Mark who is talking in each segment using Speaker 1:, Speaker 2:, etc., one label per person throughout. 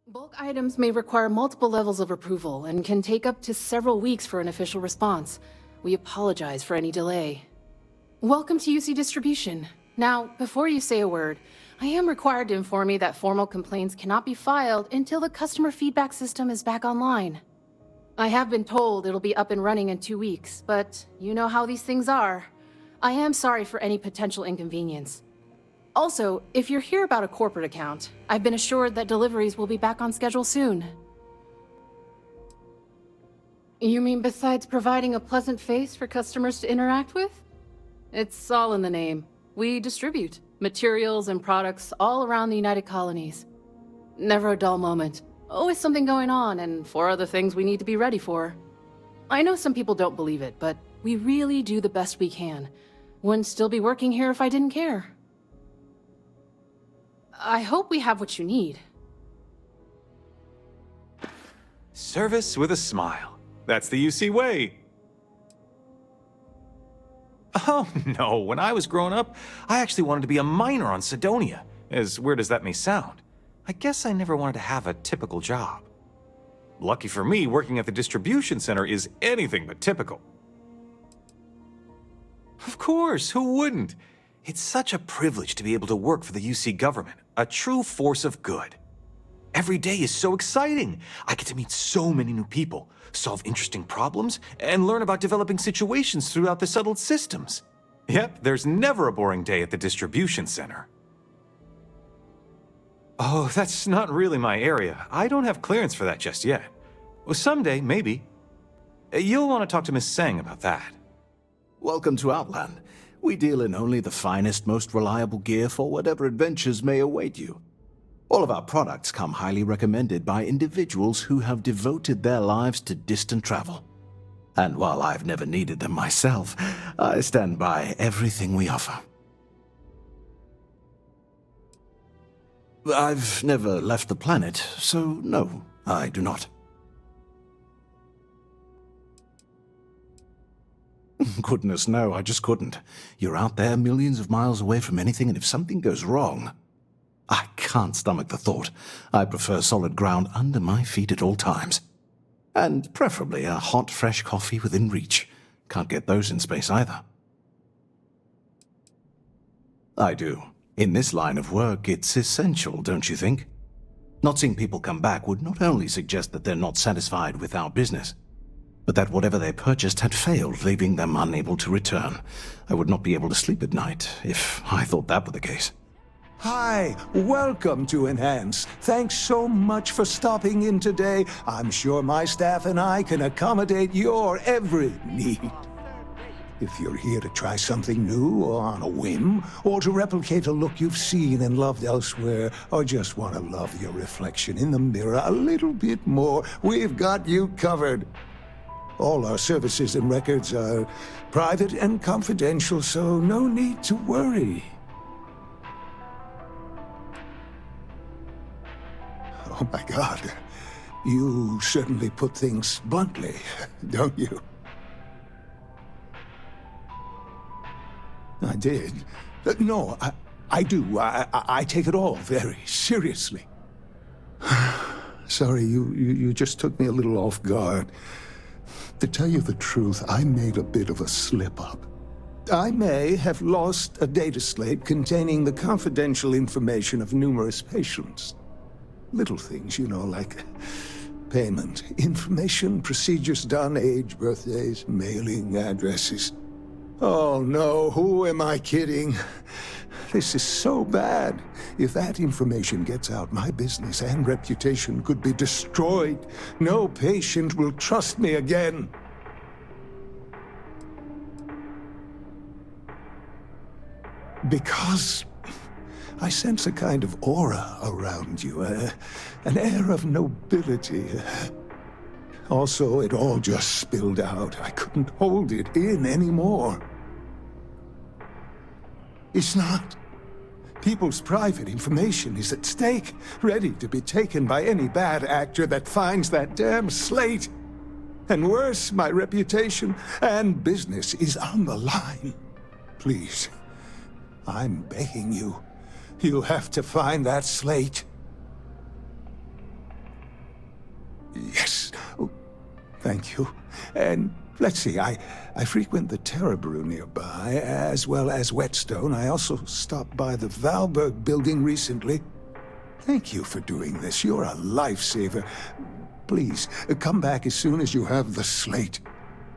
Speaker 1: Bulk items may require multiple levels of approval and can take up to several weeks for an official response. We apologize for any delay. Welcome to UC Distribution. Now, before you say a word, I am required to inform you that formal complaints cannot be filed until the customer feedback system is back online. I have been told it'll be up and running in 2 weeks, but you know how these things are. I am sorry for any potential inconvenience. Also, if you're here about a corporate account, I've been assured that deliveries will be back on schedule soon. You mean besides providing a pleasant face for customers to interact with? It's all in the name. We distribute materials and products all around the United Colonies. Never a dull moment. Always something going on and 4 other things we need to be ready for. I know some people don't believe it, but we really do the best we can. Wouldn't still be working here if I didn't care. I hope we have what you need.
Speaker 2: Service with a smile. That's the UC way. Oh no, when I was growing up, I actually wanted to be a miner on Cydonia. As weird as that may sound. I guess I never wanted to have a typical job. Lucky for me, working at the distribution center is anything but typical. Of course, who wouldn't? It's such a privilege to be able to work for the UC government, a true force of good. Every day is so exciting. I get to meet so many new people, solve interesting problems, and learn about developing situations throughout the settled systems. Yep, there's never a boring day at the distribution center. Oh, that's not really my area. I don't have clearance for that just yet. Well, someday, maybe. You'll want to talk to Miss Sang about that.
Speaker 3: Welcome to Outland. We deal in only the finest, most reliable gear for whatever adventures may await you. All of our products come highly recommended by individuals who have devoted their lives to distant travel. And while I've never needed them myself, I stand by everything we offer. I've never left the planet, so no, I do not. Goodness, no, I just couldn't. You're out there millions of miles away from anything, and if something goes wrong, I can't stomach the thought. I prefer solid ground under my feet at all times. And preferably a hot, fresh coffee within reach. Can't get those in space either. I do. In this line of work, it's essential, don't you think? Not seeing people come back would not only suggest that they're not satisfied with our business, but that whatever they purchased had failed, leaving them unable to return. I would not be able to sleep at night if I thought that were the case.
Speaker 4: Hi, welcome to Enhance. Thanks so much for stopping in today. I'm sure my staff and I can accommodate your every need. If you're here to try something new or on a whim, or to replicate a look you've seen and loved elsewhere, or just want to love your reflection in the mirror a little bit more, we've got you covered. All our services and records are private and confidential, so no need to worry. Oh my God, you certainly put things bluntly, don't you? I did. No, I do. I take it all very seriously. Sorry, you just took me a little off guard. To tell you the truth, I made a bit of a slip-up. I may have lost a data slate containing the confidential information of numerous patients. Little things, you know, like payment, information, procedures done, age, birthdays, mailing addresses. Oh no, who am I kidding? This is so bad. If that information gets out, my business and reputation could be destroyed. No patient will trust me again. Because I sense a kind of aura around you, an air of nobility. Also, it all just spilled out. I couldn't hold it in anymore. It's not. People's private information is at stake, ready to be taken by any bad actor that finds that damn slate. And worse, my reputation and business is on the line. Please, I'm begging you. You have to find that slate. Thank you. And let's see, I frequent the Terror Brew nearby, as well as Whetstone. I also stopped by the Valberg building recently. Thank you for doing this. You're a lifesaver. Please, come back as soon as you have the slate.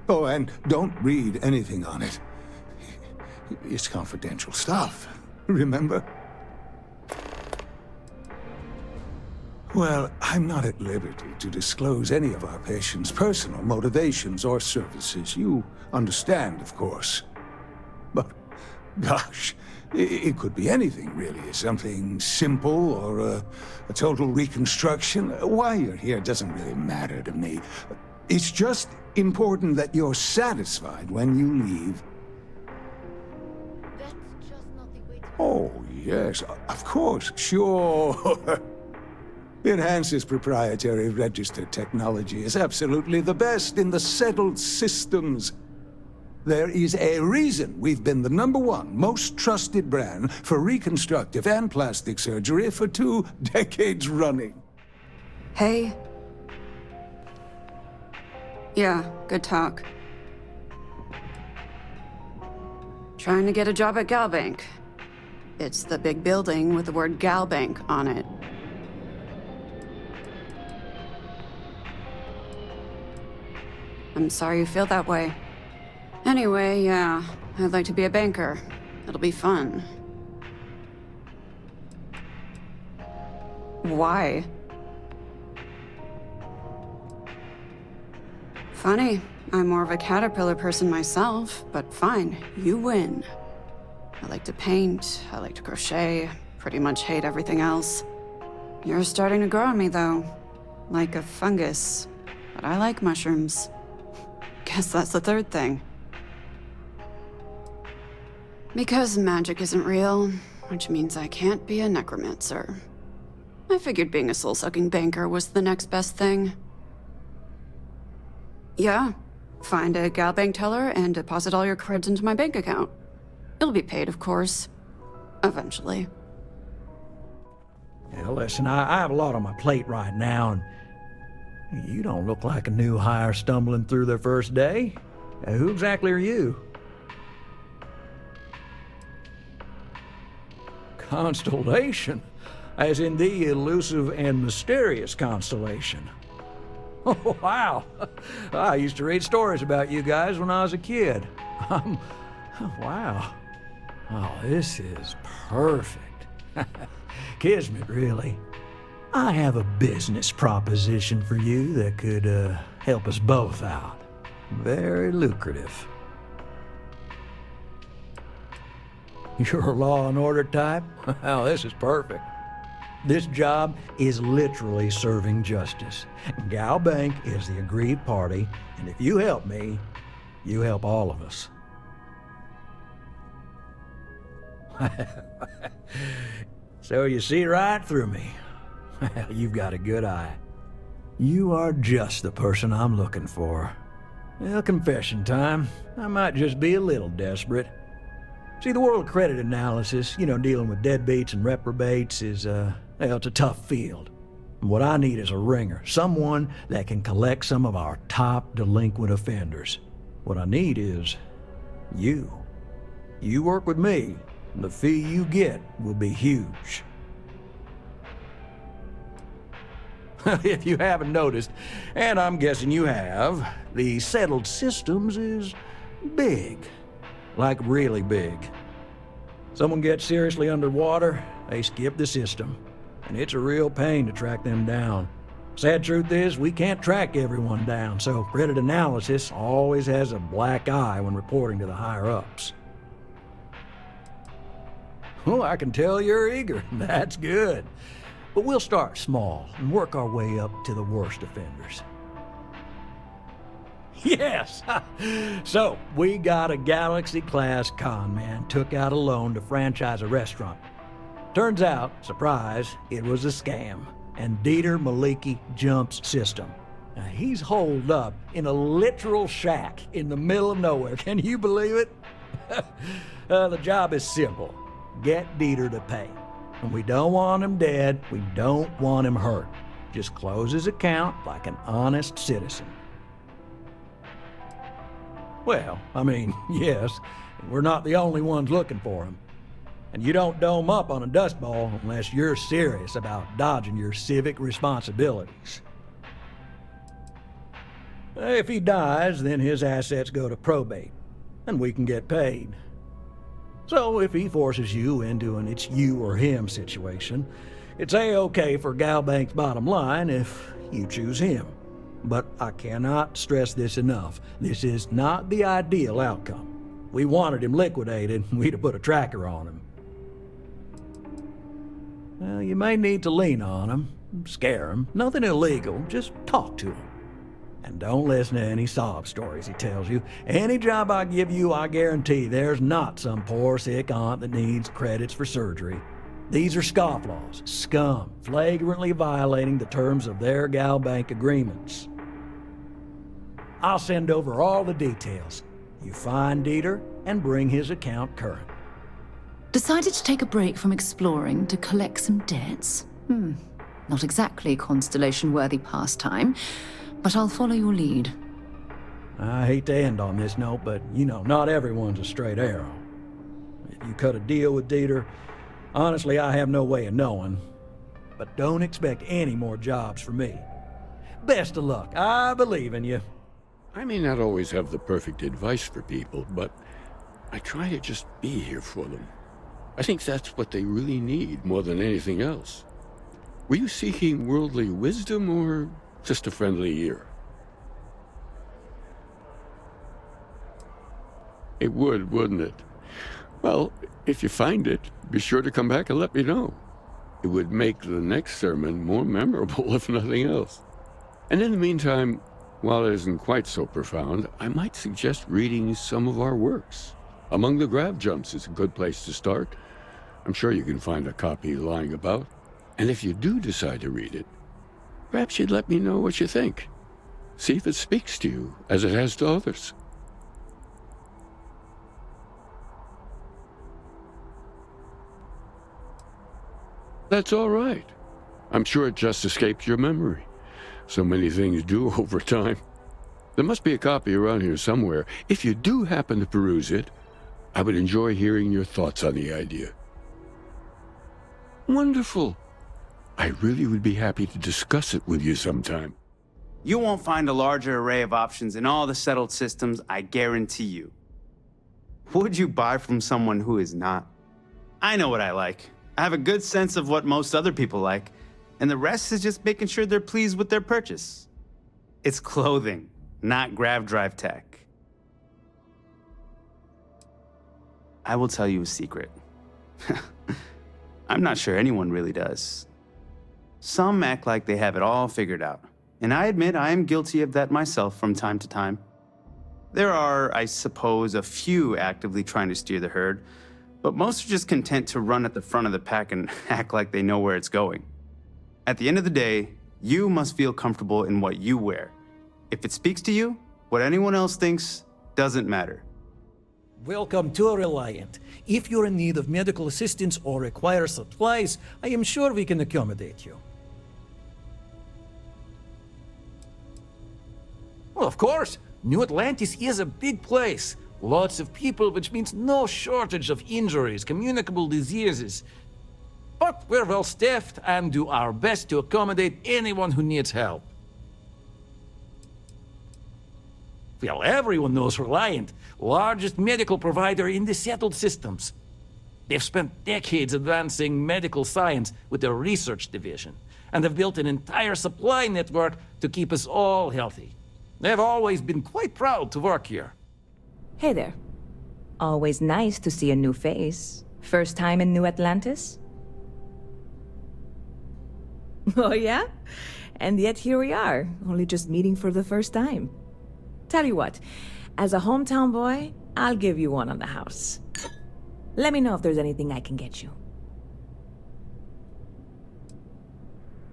Speaker 4: Oh, and don't read anything on it. It's confidential stuff, remember? Well, I'm not at liberty to disclose any of our patients' personal motivations or services. You understand, of course. But, gosh, it could be anything, really. Something simple or a total reconstruction. Why you're here doesn't really matter to me. It's just important that you're satisfied when you leave.
Speaker 1: That's just not the way to...
Speaker 4: Oh, yes, of course, sure. Enhance's proprietary register technology is absolutely the best in the settled systems. There is a reason we've been the #1 most trusted brand for reconstructive and plastic surgery for 2 decades running.
Speaker 5: Hey. Yeah, good talk. Trying to get a job at Galbank. It's the big building with the word Galbank on it. I'm sorry you feel that way. Anyway, yeah, I'd like to be a banker. It'll be fun. Why? Funny, I'm more of a caterpillar person myself, but fine, you win. I like to paint, I like to crochet, pretty much hate everything else. You're starting to grow on me, though. Like a fungus. But I like mushrooms. Guess that's the third thing. Because magic isn't real, which means I can't be a necromancer. I figured being a soul-sucking banker was the next best thing. Yeah, find a Galbank teller and deposit all your creds into my bank account. It'll be paid, of course. Eventually.
Speaker 6: Yeah, listen, I have a lot on my plate right now, and you don't look like a new hire stumbling through their first day. Who exactly are you? Constellation? As in the elusive and mysterious constellation. Oh, wow. I used to read stories about you guys when I was a kid. Wow. Oh, this is perfect. Kismet, really. I have a business proposition for you that could help us both out. Very lucrative. You're a law and order type? Well, this is perfect. This job is literally serving justice. Galbank is the agreed party, and if you help me, you help all of us. So you see right through me. Well, you've got a good eye. You are just the person I'm looking for. Well, confession time. I might just be a little desperate. See, the world of credit analysis, dealing with deadbeats and reprobates is, it's a tough field. And what I need is a ringer, someone that can collect some of our top delinquent offenders. What I need is you. You work with me, and the fee you get will be huge. If you haven't noticed, and I'm guessing you have, the settled systems is big. Like really big. Someone gets seriously underwater, they skip the system. And it's a real pain to track them down. Sad truth is, we can't track everyone down, so credit analysis always has a black eye when reporting to the higher-ups. Oh, I can tell you're eager. That's good. But we'll start small and work our way up to the worst offenders. Yes! So, we got a Galaxy-class con man took out a loan to franchise a restaurant. Turns out, surprise, it was a scam. And Dieter Maliki jumps system. Now, he's holed up in a literal shack in the middle of nowhere. Can you believe it? The job is simple. Get Dieter to pay. And we don't want him dead, we don't want him hurt. Just close his account like an honest citizen. Well, I mean, yes, we're not the only ones looking for him. And you don't dome up on a dust ball unless you're serious about dodging your civic responsibilities. If he dies, then his assets go to probate, and we can get paid. So if he forces you into an it's you or him situation, it's A-okay for Galbank's bottom line if you choose him. But I cannot stress this enough. This is not the ideal outcome. We wanted him liquidated, we'd have put a tracker on him. Well, you may need to lean on him, scare him. Nothing illegal, just talk to him. And don't listen to any sob stories he tells you. Any job I give you, I guarantee there's not some poor sick aunt that needs credits for surgery. These are scofflaws, scum, flagrantly violating the terms of their Galbank agreements. I'll send over all the details. You find Dieter and bring his account current.
Speaker 7: Decided to take a break from exploring to collect some debts? Not exactly Constellation-worthy pastime, but I'll follow your lead.
Speaker 6: I hate to end on this note, but you know, not everyone's a straight arrow. If you cut a deal with Dieter, honestly, I have no way of knowing. But don't expect any more jobs from me. Best of luck. I believe in you.
Speaker 8: I may not always have the perfect advice for people, but I try to just be here for them. I think that's what they really need more than anything else. Were you seeking worldly wisdom or just a friendly ear? It would, wouldn't it? Well, if you find it, be sure to come back and let me know. It would make the next sermon more memorable, if nothing else. And in the meantime, while it isn't quite so profound, I might suggest reading some of our works. Among the Grav Jumps is a good place to start. I'm sure you can find a copy lying about. And if you do decide to read it, perhaps you'd let me know what you think. See if it speaks to you, as it has to others. That's all right. I'm sure it just escaped your memory. So many things do over time. There must be a copy around here somewhere. If you do happen to peruse it, I would enjoy hearing your thoughts on the idea. Wonderful. I really would be happy to discuss it with you sometime.
Speaker 9: You won't find a larger array of options in all the settled systems, I guarantee you. Would you buy from someone who is not? I know what I like. I have a good sense of what most other people like, and the rest is just making sure they're pleased with their purchase. It's clothing, not grav drive tech. I will tell you a secret. I'm not sure anyone really does. Some act like they have it all figured out, and I admit I am guilty of that myself from time to time. There are, I suppose, a few actively trying to steer the herd, but most are just content to run at the front of the pack and act like they know where it's going. At the end of the day, you must feel comfortable in what you wear. If it speaks to you, what anyone else thinks doesn't matter.
Speaker 10: Welcome to Reliant. If you're in need of medical assistance or require supplies, I am sure we can accommodate you. Well, of course, New Atlantis is a big place. Lots of people, which means no shortage of injuries, communicable diseases. But we're well staffed and do our best to accommodate anyone who needs help. Well, everyone knows Reliant, largest medical provider in the settled systems. They've spent decades advancing medical science with their research division, and have built an entire supply network to keep us all healthy. They've always been quite proud to work here.
Speaker 11: Hey there. Always nice to see a new face. First time in New Atlantis? Oh yeah? And yet here we are, only just meeting for the first time. Tell you what, as a hometown boy, I'll give you one on the house. Let me know if there's anything I can get you.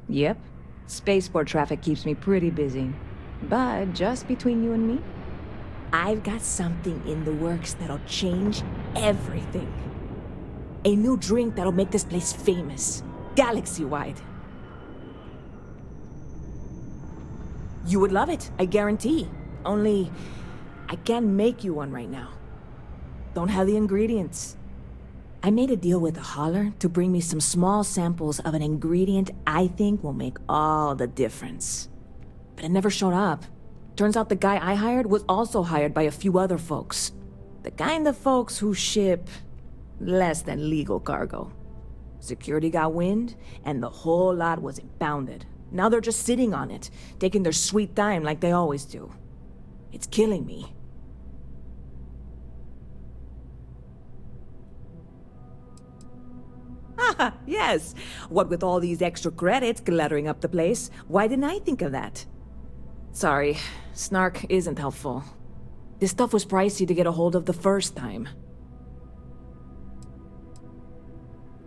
Speaker 11: Yep, spaceport traffic keeps me pretty busy. But just between you and me, I've got something in the works that'll change everything. A new drink that'll make this place famous, galaxy-wide. You would love it, I guarantee. Only, I can't make you one right now. Don't have the ingredients. I made a deal with the hauler to bring me some small samples of an ingredient I think will make all the difference. But it never showed up. Turns out the guy I hired was also hired by a few other folks. The kind of folks who ship less than legal cargo. Security got wind, and the whole lot was impounded. Now they're just sitting on it, taking their sweet time like they always do. It's killing me. Ah, yes. What with all these extra credits cluttering up the place, why didn't I think of that? Sorry, snark isn't helpful. This stuff was pricey to get a hold of the first time.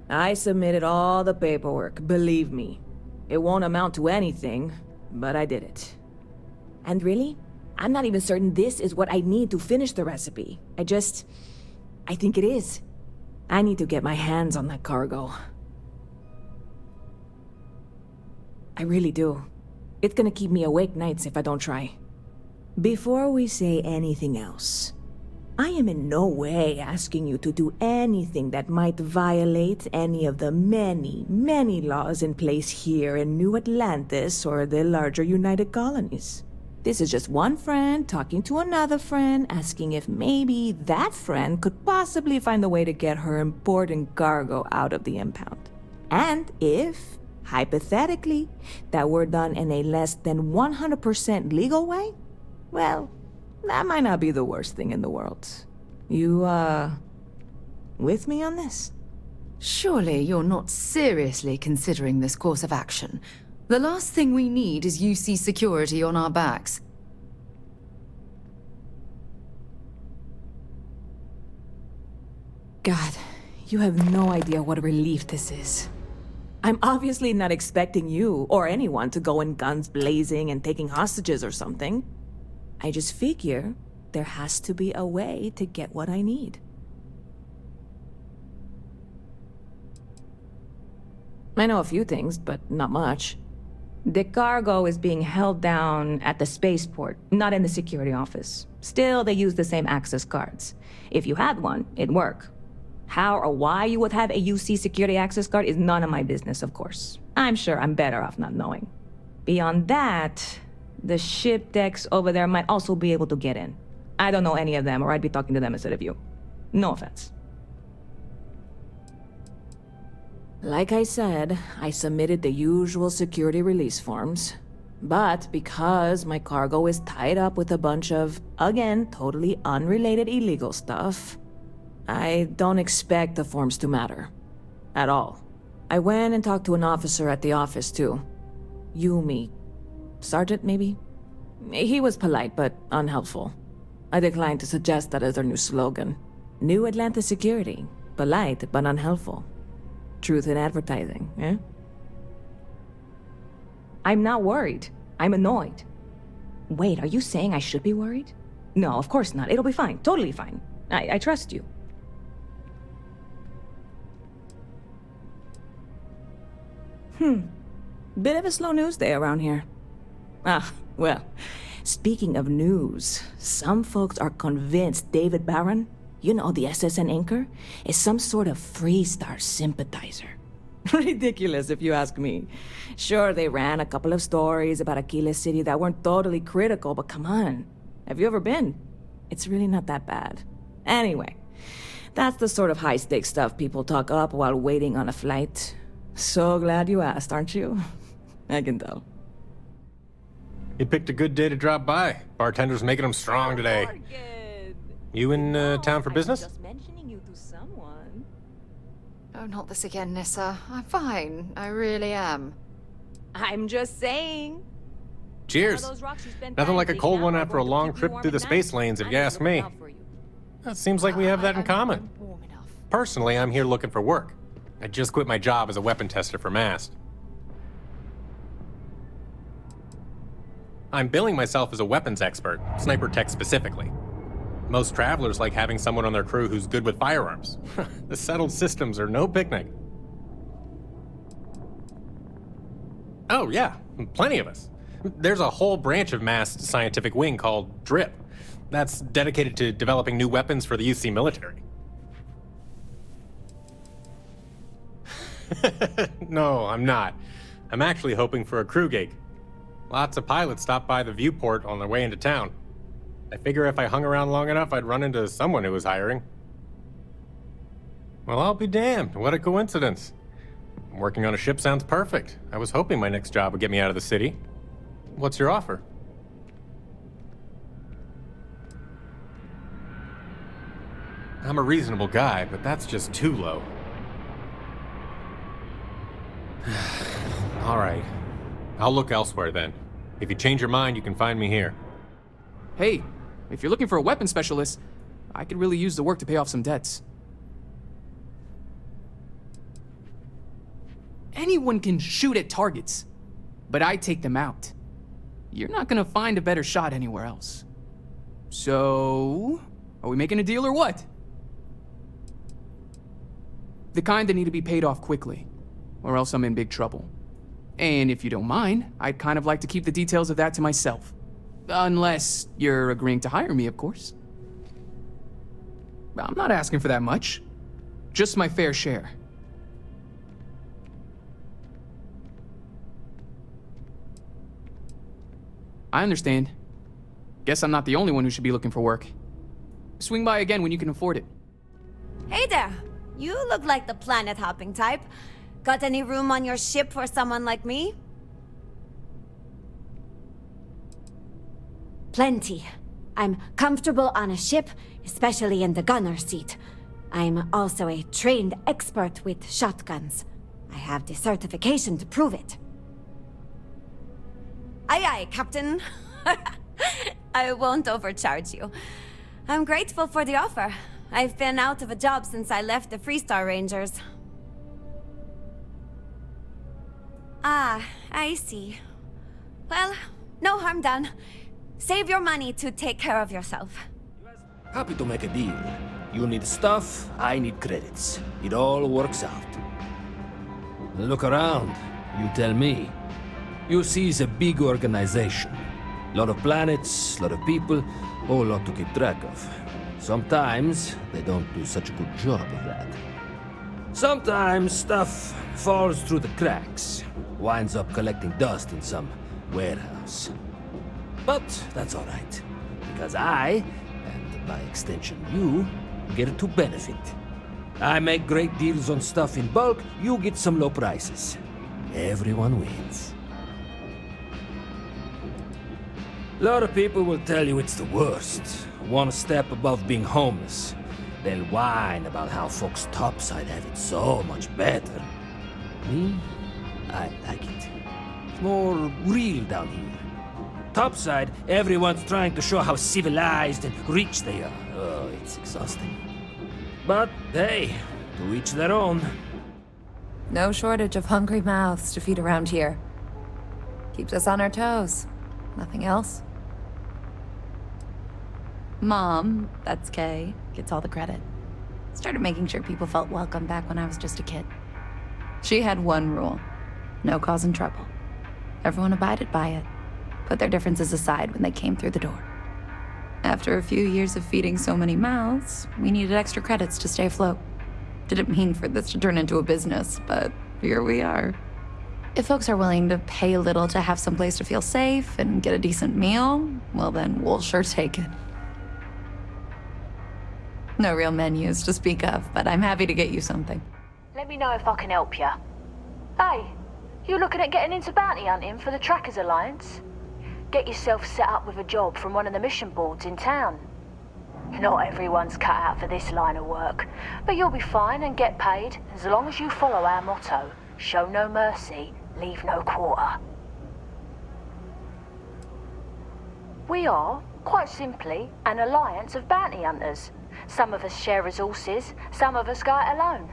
Speaker 11: I submitted all the paperwork, believe me. It won't amount to anything, but I did it. And really, I'm not even certain this is what I need to finish the recipe. I think it is. I need to get my hands on that cargo. I really do. It's gonna keep me awake nights if I don't try. Before we say anything else, I am in no way asking you to do anything that might violate any of the many, many laws in place here in New Atlantis or the larger United Colonies. This is just one friend talking to another friend, asking if maybe that friend could possibly find a way to get her important cargo out of the impound. And if, hypothetically, that were done in a less than 100% legal way, well, that might not be the worst thing in the world. You, with me on this?
Speaker 7: Surely you're not seriously considering this course of action. The last thing we need is UC security on our backs.
Speaker 11: God, you have no idea what a relief this is. I'm obviously not expecting you or anyone to go in guns blazing and taking hostages or something. I just figure there has to be a way to get what I need. I know a few things, but not much. The cargo is being held down at the spaceport, not in the security office. Still, they use the same access cards. If you had one, it'd work. How or why you would have a UC security access card is none of my business, of course. I'm sure I'm better off not knowing. Beyond that, the ship decks over there might also be able to get in. I don't know any of them, or I'd be talking to them instead of you. No offense. Like I said, I submitted the usual security release forms. But because my cargo is tied up with a bunch of, again, totally unrelated illegal stuff, I don't expect the forms to matter. At all. I went and talked to an officer at the office, too. Yumi. Sergeant, maybe? He was polite, but unhelpful. I declined to suggest that as their new slogan. New Atlantis Security. Polite, but unhelpful. Truth in advertising, eh? I'm not worried. I'm annoyed. Wait, are you saying I should be worried? No, of course not. It'll be fine. Totally fine. I trust you. Bit of a slow news day around here. Ah, well, speaking of news, some folks are convinced David Barron, you know, the SSN anchor, is some sort of Freestar sympathizer. Ridiculous, if you ask me. Sure, they ran a couple of stories about Aquila City that weren't totally critical, but come on. Have you ever been? It's really not that bad. Anyway, that's the sort of high-stakes stuff people talk up while waiting on a flight. So glad you asked, aren't you? I can tell.
Speaker 12: You picked a good day to drop by. Bartender's making them strong today. You in town for business?
Speaker 11: Just mentioning you to someone.
Speaker 7: Oh, not this again, Nissa. I'm fine. I really am.
Speaker 11: I'm just saying.
Speaker 12: Cheers. Nothing like a cold one after a long trip through the space lanes, if you ask me. It seems like we have that in common. Personally, I'm here looking for work. I just quit my job as a weapon tester for MAST. I'm billing myself as a weapons expert, sniper tech specifically. Most travelers like having someone on their crew who's good with firearms. The settled systems are no picnic. Oh yeah, plenty of us. There's a whole branch of MAST's scientific wing called DRIP, That's dedicated to developing new weapons for the UC military. No, I'm not. I'm actually hoping for a crew gig. Lots of pilots stop by the viewport on their way into town. I figure if I hung around long enough, I'd run into someone who was hiring. Well, I'll be damned. What a coincidence. Working on a ship sounds perfect. I was hoping my next job would get me out of the city. What's your offer? I'm a reasonable guy, but that's just too low. All right. I'll look elsewhere then. If you change your mind, you can find me here.
Speaker 13: Hey, if you're looking for a weapons specialist, I could really use the work to pay off some debts. Anyone can shoot at targets, but I take them out. You're not gonna find a better shot anywhere else. So, are we making a deal or what? The kind that need to be paid off quickly, or else I'm in big trouble. And if you don't mind, I'd kind of like to keep the details of that to myself. Unless you're agreeing to hire me, of course. I'm not asking for that much. Just my fair share. I understand. Guess I'm not the only one who should be looking for work. Swing by again when you can afford it.
Speaker 14: Hey there! You look like the planet-hopping type. Got any room on your ship for someone like me? Plenty. I'm comfortable on a ship, especially in the gunner seat. I'm also a trained expert with shotguns. I have the certification to prove it. Aye aye, Captain. I won't overcharge you. I'm grateful for the offer. I've been out of a job since I left the Freestar Rangers. Ah, I see. Well, no harm done. Save your money to take care of yourself.
Speaker 15: Happy to make a deal. You need stuff, I need credits. It all works out. Look around. You tell me. UC is a big organization. Lot of planets, lot of people, whole lot to keep track of. Sometimes they don't do such a good job of that. Sometimes stuff falls through the cracks, winds up collecting dust in some warehouse. But that's all right, because I, and by extension you, get to benefit. I make great deals on stuff in bulk, you get some low prices. Everyone wins. A lot of people will tell you it's the worst. One step above being homeless. They'll whine about how folks topside have it so much better. Me? I like it. It's more real down here. Topside, everyone's trying to show how civilized and rich they are. Oh, it's exhausting. But hey, to each their own.
Speaker 7: No shortage of hungry mouths to feed around here. Keeps us on our toes. Nothing else. Mom, that's Kay, gets all the credit. Started making sure people felt welcome back when I was just a kid. She had one rule: no causing trouble. Everyone abided by it, put their differences aside when they came through the door. After a few years of feeding so many mouths, we needed extra credits to stay afloat. Didn't mean for this to turn into a business, but here we are. If folks are willing to pay a little to have someplace to feel safe and get a decent meal, well then we'll sure take it. No real menus to speak of, but I'm happy to get you something.
Speaker 16: Let me know if I can help you. Hey, you looking at getting into bounty hunting for the Trackers Alliance? Get yourself set up with a job from one of the mission boards in town. Not everyone's cut out for this line of work, but you'll be fine and get paid as long as you follow our motto: show no mercy, leave no quarter. We are, quite simply, an alliance of bounty hunters. Some of us share resources, some of us go it alone.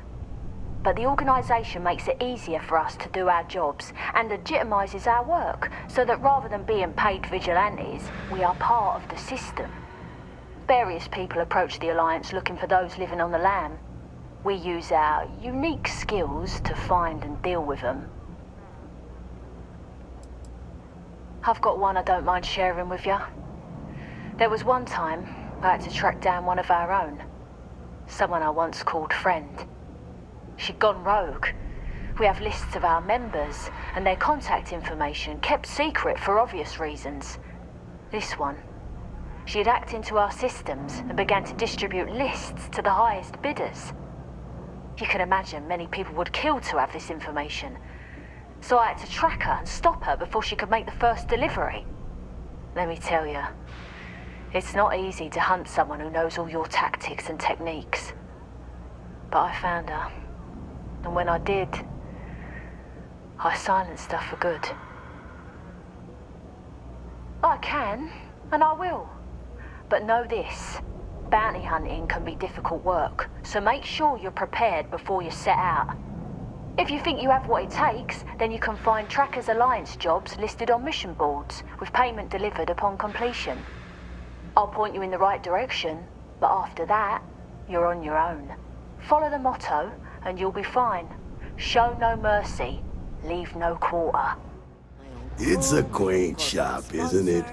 Speaker 16: But the organisation makes it easier for us to do our jobs and legitimises our work, so that rather than being paid vigilantes, we are part of the system. Various people approach the Alliance looking for those living on the lam. We use our unique skills to find and deal with them. I've got one I don't mind sharing with you. There was one time I had to track down one of our own. Someone I once called friend. She'd gone rogue. We have lists of our members and their contact information kept secret for obvious reasons. This one, she had hacked into our systems and began to distribute lists to the highest bidders. You can imagine many people would kill to have this information. So I had to track her and stop her before she could make the first delivery. Let me tell you, it's not easy to hunt someone who knows all your tactics and techniques. But I found her. And when I did, I silenced her for good. I can, and I will. But know this, bounty hunting can be difficult work, so make sure you're prepared before you set out. If you think you have what it takes, then you can find Trackers Alliance jobs listed on mission boards, with payment delivered upon completion. I'll point you in the right direction, but after that, you're on your own. Follow the motto, and you'll be fine. Show no mercy, leave no quarter.
Speaker 17: It's a quaint shop, isn't it?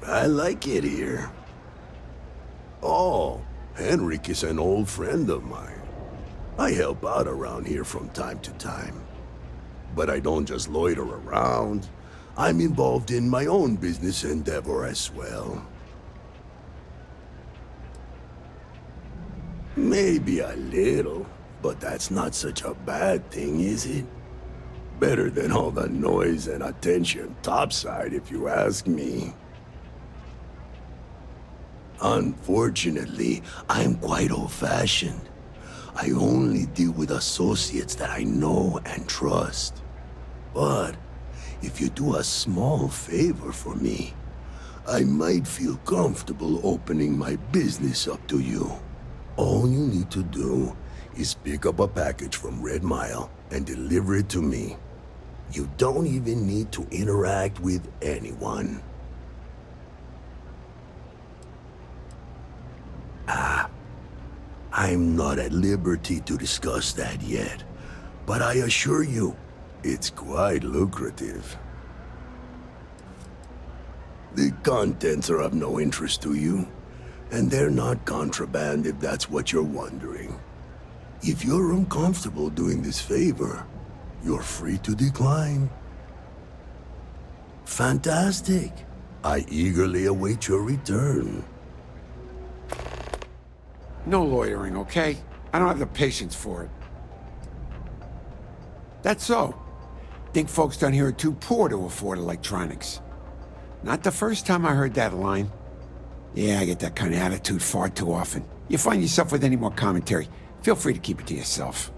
Speaker 17: I like it here. Oh, Henrik is an old friend of mine. I help out around here from time to time. But I don't just loiter around. I'm involved in my own business endeavor as well. Maybe a little, but that's not such a bad thing, is it? Better than all the noise and attention topside, if you ask me. Unfortunately, I'm quite old-fashioned. I only deal with associates that I know and trust. But if you do a small favor for me, I might feel comfortable opening my business up to you. All you need to do is pick up a package from Red Mile and deliver it to me. You don't even need to interact with anyone. I'm not at liberty to discuss that yet, but I assure you, it's quite lucrative. The contents are of no interest to you, and they're not contraband if that's what you're wondering. If you're uncomfortable doing this favor, you're free to decline. Fantastic. I eagerly await your return.
Speaker 18: No loitering, okay? I don't have the patience for it. That's so. Think folks down here are too poor to afford electronics. Not the first time I heard that line. Yeah, I get that kind of attitude far too often. You find yourself with any more commentary, feel free to keep it to yourself.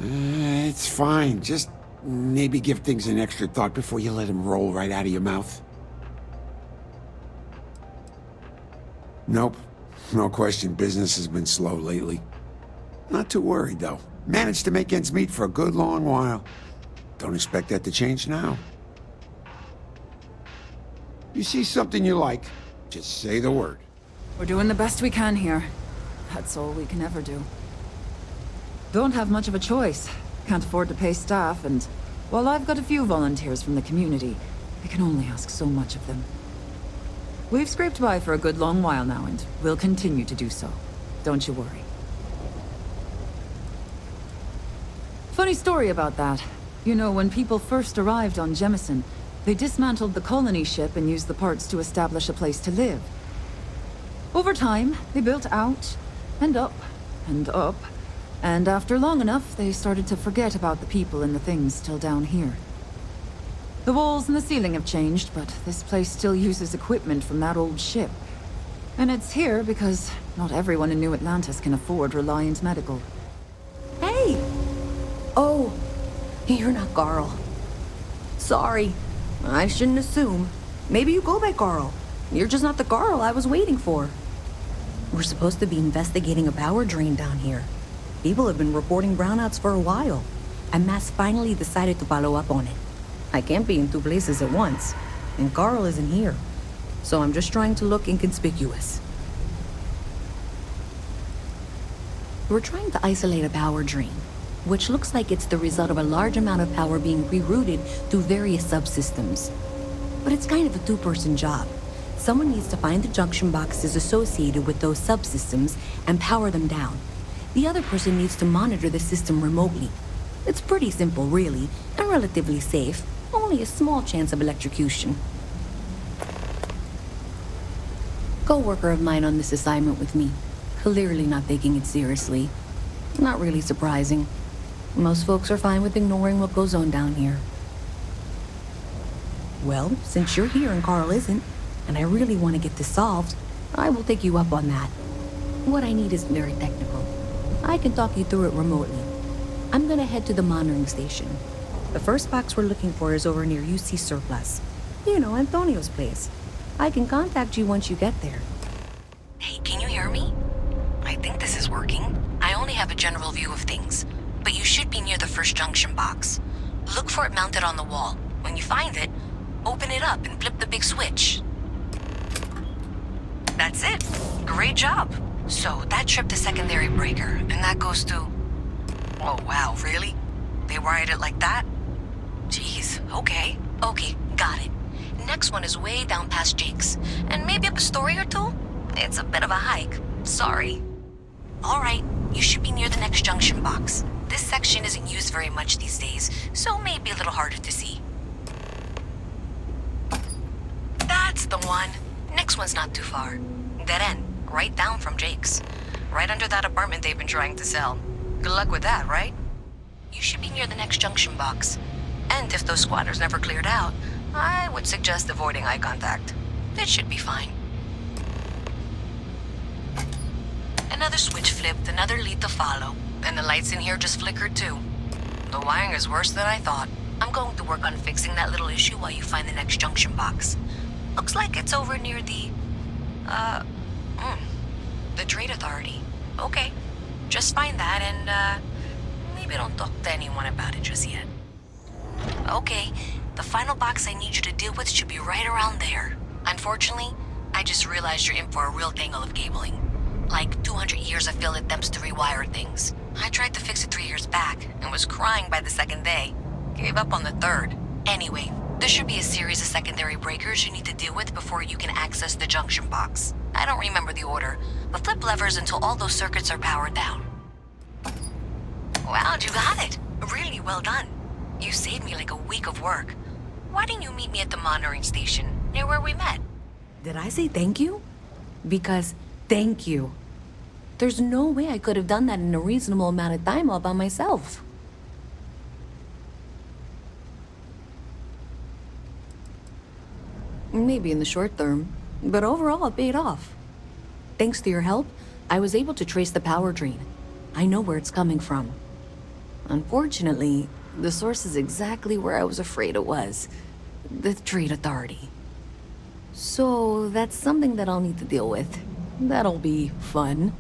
Speaker 18: It's fine. Just maybe give things an extra thought before you let them roll right out of your mouth. Nope. No question, business has been slow lately. Not too worried, though. Managed to make ends meet for a good long while. Don't expect that to change now. You see something you like, just say the word.
Speaker 7: We're doing the best we can here. That's all we can ever do. Don't have much of a choice. Can't afford to pay staff, and while I've got a few volunteers from the community, I can only ask so much of them. We've scraped by for a good long while now, and we'll continue to do so. Don't you worry. Funny story about that. You know, when people first arrived on Jemison, they dismantled the colony ship and used the parts to establish a place to live. Over time, they built out, and up, and up, and after long enough, they started to forget about the people and the things still down here. The walls and the ceiling have changed, but this place still uses equipment from that old ship. And it's here because not everyone in New Atlantis can afford Reliant Medical.
Speaker 19: Hey! Oh, you're not Garl. Sorry, I shouldn't assume. Maybe you go by Garl. You're just not the Garl I was waiting for. We're supposed to be investigating a power drain down here. People have been reporting brownouts for a while, and Mass finally decided to follow up on it. I can't be in two places at once, and Garl isn't here, so I'm just trying to look inconspicuous. We're trying to isolate a power drain, which looks like it's the result of a large amount of power being rerouted through various subsystems. But it's kind of a two-person job. Someone needs to find the junction boxes associated with those subsystems and power them down. The other person needs to monitor the system remotely. It's pretty simple, really, and relatively safe. Only a small chance of electrocution. Co-worker of mine on this assignment with me. Clearly not taking it seriously. Not really surprising. Most folks are fine with ignoring what goes on down here. Well, since you're here and Carl isn't, and I really want to get this solved, I will take you up on that. What I need isn't very technical. I can talk you through it remotely. I'm gonna head to the monitoring station. The first box we're looking for is over near UC Surplus. You know, Antonio's place. I can contact you once you get there. Hey, can you hear me? I think this is working. I only have a general view of things, but you should be near the first junction box. Look for it mounted on the wall. When you find it, open it up and flip the big switch. That's it. Great job. So that tripped the secondary breaker, and that goes to... Oh, wow, really? They wired it like that? Jeez, okay. Okay, got it. Next one is way down past Jake's, and maybe up a story or two? It's a bit of a hike. Sorry. All right, you should be near the next junction box. This section isn't used very much these days, so maybe a little harder to see. That's the one. Next one's not too far. Dead end, right down from Jake's. Right under that apartment they've been trying to sell. Good luck with that, right? You should be near the next junction box. And if those squatters never cleared out, I would suggest avoiding eye contact. It should be fine. Another switch flipped, another lead to follow. And the lights in here just flickered too. The wiring is worse than I thought. I'm going to work on fixing that little issue while you find the next junction box. Looks like it's over near the Trade Authority. Okay, just find that and, maybe don't talk to anyone about it just yet. Okay, the final box I need you to deal with should be right around there. Unfortunately, I just realized you're in for a real tangle of cabling. Like 200 years of failed attempts to rewire things. I tried to fix it 3 years back and was crying by the second day. Gave up on the third. Anyway, there should be a series of secondary breakers you need to deal with before you can access the junction box. I don't remember the order, but flip levers until all those circuits are powered down. Wow, you got it. Really well done. You saved me like a week of work. Why didn't you meet me at the monitoring station, near where we met? Did I say thank you? Because thank you. There's no way I could have done that in a reasonable amount of time all by myself. Maybe in the short term, but overall it paid off. Thanks to your help, I was able to trace the power drain. I know where it's coming from. Unfortunately, the source is exactly where I was afraid it was. The Trade Authority. So that's something that I'll need to deal with. That'll be fun.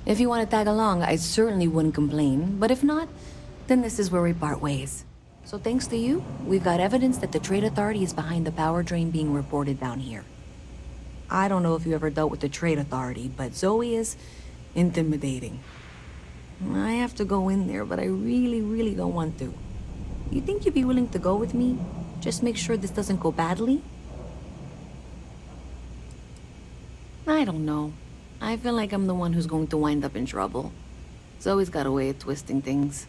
Speaker 19: If you want to tag along, I certainly wouldn't complain, but if not, then this is where we part ways. So thanks to you, we've got evidence that the Trade Authority is behind the power drain being reported down here. I don't know if you ever dealt with the Trade Authority, but Zoe is intimidating. I have to go in there, but I really don't want to. You think you'd be willing to go with me? Just make sure this doesn't go badly? I don't know. I feel like I'm the one who's going to wind up in trouble. Zoe's got a way of twisting things.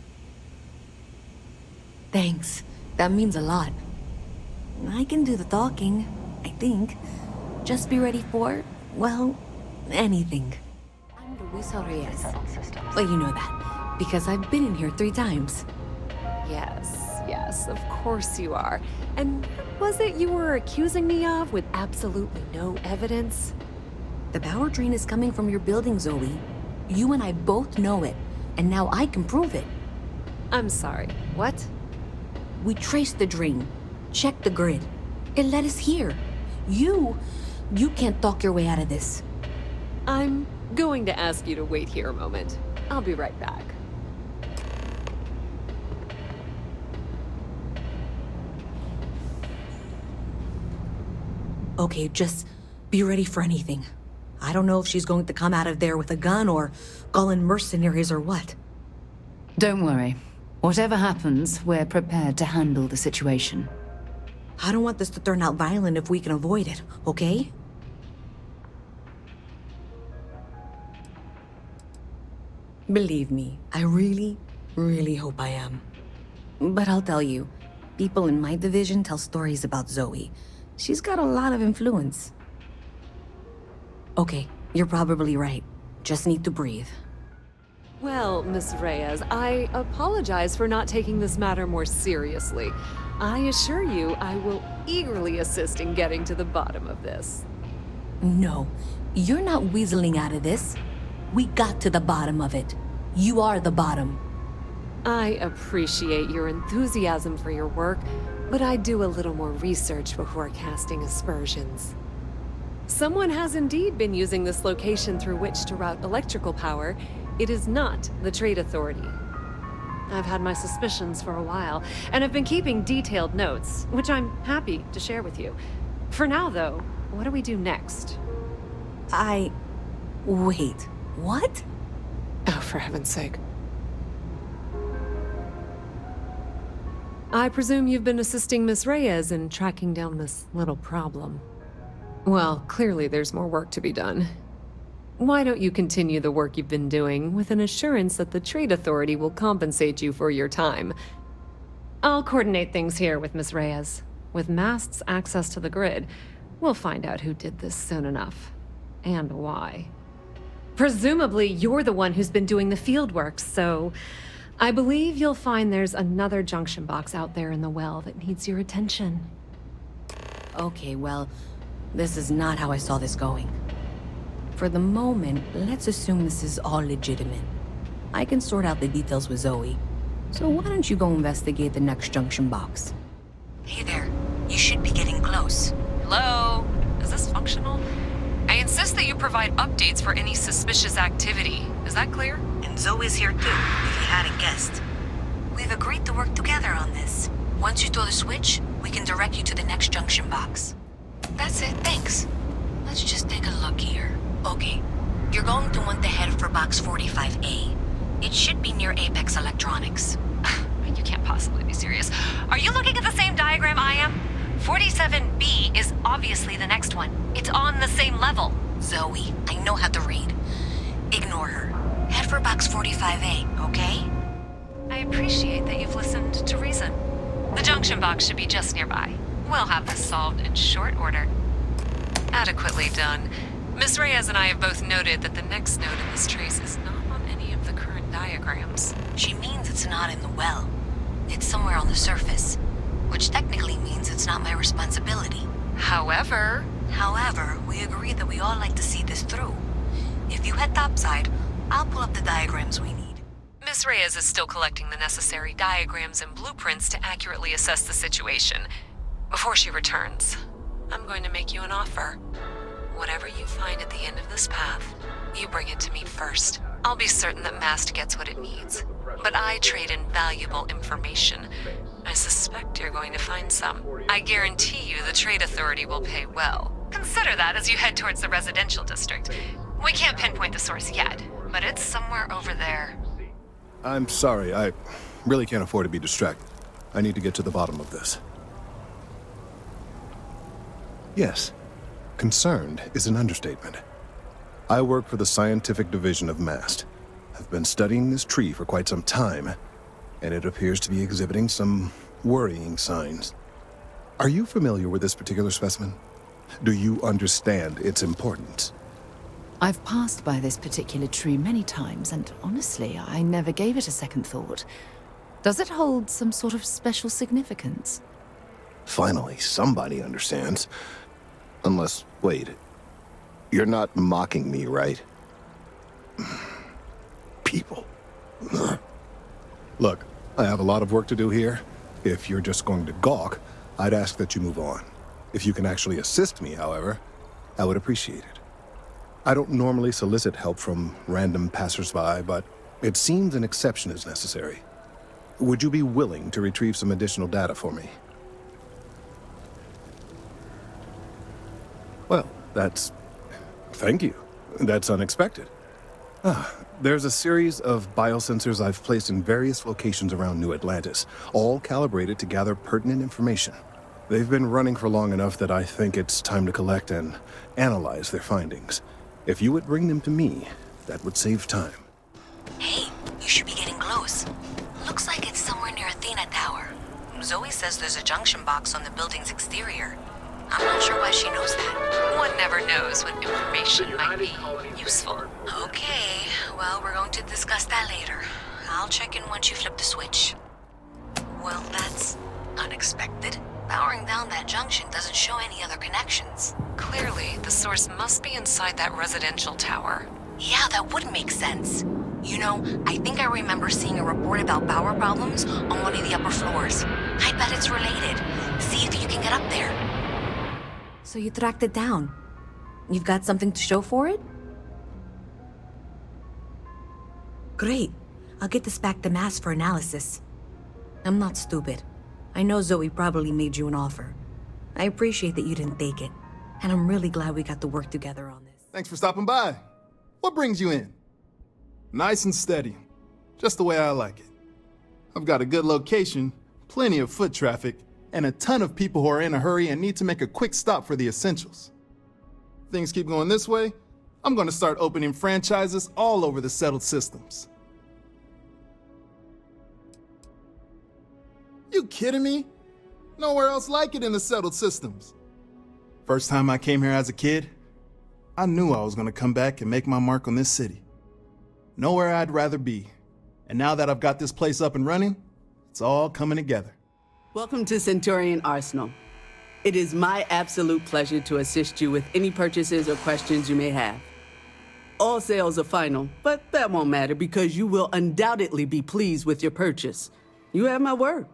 Speaker 19: Thanks. That means a lot. I can do the talking, I think. Just be ready for, well, anything. I'm Luisa Reyes. Well, you know that, because I've been in here 3 times.
Speaker 20: Yes, of course you are. And was it you were accusing me of with absolutely no evidence?
Speaker 19: The power drain is coming from your building, Zoe. You and I both know it, and now I can prove it.
Speaker 20: I'm sorry, what?
Speaker 19: We traced the drain, checked the grid. It led us here. You can't talk your way out of this.
Speaker 20: I'm going to ask you to wait here a moment. I'll be right back.
Speaker 19: Okay, just be ready for anything. I don't know if she's going to come out of there with a gun or call in mercenaries or what.
Speaker 21: Don't worry. Whatever happens, we're prepared to handle the situation.
Speaker 19: I don't want this to turn out violent if we can avoid it, okay? Believe me, I really, really hope I am. But I'll tell you, people in my division tell stories about Zoe. She's got a lot of influence. Okay, you're probably right. Just need to breathe.
Speaker 20: Well, Miss Reyes, I apologize for not taking this matter more seriously. I assure you, I will eagerly assist in getting to the bottom of this.
Speaker 19: No, you're not weaseling out of this. We got to the bottom of it. You are the bottom.
Speaker 20: I appreciate your enthusiasm for your work, but I do a little more research before casting aspersions. Someone has indeed been using this location through which to route electrical power. It is not the Trade Authority. I've had my suspicions for a while, and have been keeping detailed notes, which I'm happy to share with you. For now, though, what do we do next?
Speaker 19: Wait, what?
Speaker 20: Oh, for heaven's sake. I presume you've been assisting Miss Reyes in tracking down this little problem. Well, clearly there's more work to be done. Why don't you continue the work you've been doing with an assurance that the Trade Authority will compensate you for your time? I'll coordinate things here with Miss Reyes. With Mast's access to the grid, we'll find out who did this soon enough. And why. Presumably, you're the one who's been doing the field work, so I believe you'll find there's another junction box out there in the well that needs your attention.
Speaker 19: Okay, well, this is not how I saw this going. For the moment, let's assume this is all legitimate. I can sort out the details with Zoe. So why don't you go investigate the next junction box? Hey there, you should be getting close.
Speaker 20: Hello? Is this functional? I insist that you provide updates for any suspicious activity. Is that clear?
Speaker 19: And Zoe's here too, if you hadn't guessed. We've agreed to work together on this. Once you throw the switch, we can direct you to the next junction box. That's it, thanks. Let's just take a look here. Okay, you're going to want to head for box 45A. It should be near Apex Electronics.
Speaker 20: You can't possibly be serious. Are you looking at the same diagram I am? 47B is obviously the next one. It's on the same level.
Speaker 19: Zoe, I know how to read. Ignore her. Head for box 45A, okay?
Speaker 20: I appreciate that you've listened to reason. The junction box should be just nearby. We'll have this solved in short order. Adequately done. Miss Reyes and I have both noted that the next node in this trace is not on any of the current diagrams.
Speaker 19: She means it's not in the well. It's somewhere on the surface, which technically means it's not my responsibility.
Speaker 20: However,
Speaker 19: we agreed that we all like to see this through. If you head topside, I'll pull up the diagrams we need.
Speaker 20: Miss Reyes is still collecting the necessary diagrams and blueprints to accurately assess the situation. Before she returns, I'm going to make you an offer. Whatever you find at the end of this path, you bring it to me first. I'll be certain that Mast gets what it needs. But I trade in valuable information. I suspect you're going to find some. I guarantee you the Trade Authority will pay well. Consider that as you head towards the residential district. We can't pinpoint the source yet, but it's somewhere over there.
Speaker 21: I'm sorry, I really can't afford to be distracted. I need to get to the bottom of this. Yes, concerned is an understatement. I work for the scientific division of Mast. I've been studying this tree for quite some time, and it appears to be exhibiting some worrying signs. Are you familiar with this particular specimen? Do you understand its importance?
Speaker 22: I've passed by this particular tree many times, and honestly, I never gave it a second thought. Does it hold some sort of special significance?
Speaker 3: Finally, somebody understands. Unless, wait, you're not mocking me, right? People.
Speaker 21: Look, I have a lot of work to do here. If you're just going to gawk, I'd ask that you move on. If you can actually assist me, however, I would appreciate it. I don't normally solicit help from random passersby, but it seems an exception is necessary. Would you be willing to retrieve some additional data for me? Well, thank you. That's unexpected. There's a series of biosensors I've placed in various locations around New Atlantis, all calibrated to gather pertinent information. They've been running for long enough that I think it's time to collect and analyze their findings. If you would bring them to me, that would save time.
Speaker 19: Hey, you should be getting close. Looks like it's somewhere near Athena Tower. Zoe says there's a junction box on the building's exterior. I'm not sure why she knows that.
Speaker 22: One never knows when information might be useful.
Speaker 19: Okay, well, we're going to discuss that later. I'll check in once you flip the switch. Well, that's unexpected. Powering down that junction doesn't show any other connections.
Speaker 22: Clearly, the source must be inside that residential tower.
Speaker 19: Yeah, that would make sense. You know, I think I remember seeing a report about power problems on one of the upper floors. I bet it's related. See if you can get up there. So you tracked it down. You've got something to show for it? Great. I'll get this back to Mass for analysis. I'm not stupid. I know Zoe probably made you an offer. I appreciate that you didn't take it. And I'm really glad we got to work together on this.
Speaker 1: Thanks for stopping by. What brings you in? Nice and steady. Just the way I like it. I've got a good location, plenty of foot traffic, and a ton of people who are in a hurry and need to make a quick stop for the essentials. Things keep going this way, I'm going to start opening franchises all over the settled systems. You kidding me? Nowhere else like it in the settled systems. First time I came here as a kid, I knew I was going to come back and make my mark on this city. Nowhere I'd rather be. And now that I've got this place up and running, it's all coming together.
Speaker 2: Welcome to Centurion Arsenal. It is my absolute pleasure to assist you with any purchases or questions you may have. All sales are final, but that won't matter because you will undoubtedly be pleased with your purchase. You have my word.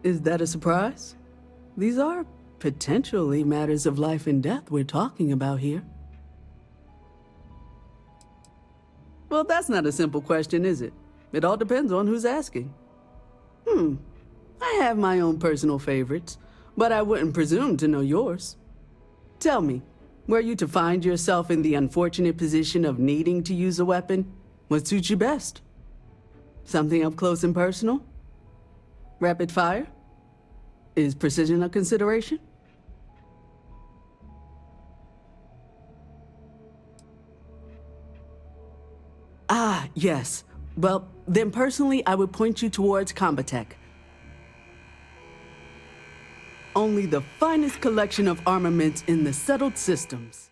Speaker 2: Is that a surprise? These are potentially matters of life and death we're talking about here. Well, that's not a simple question, is it? It all depends on who's asking. I have my own personal favorites, but I wouldn't presume to know yours. Tell me, were you to find yourself in the unfortunate position of needing to use a weapon, what suits you best? Something up close and personal? Rapid fire? Is precision a consideration? Ah, yes. Well, then personally, I would point you towards Combatech. Only the finest collection of armaments in the settled systems.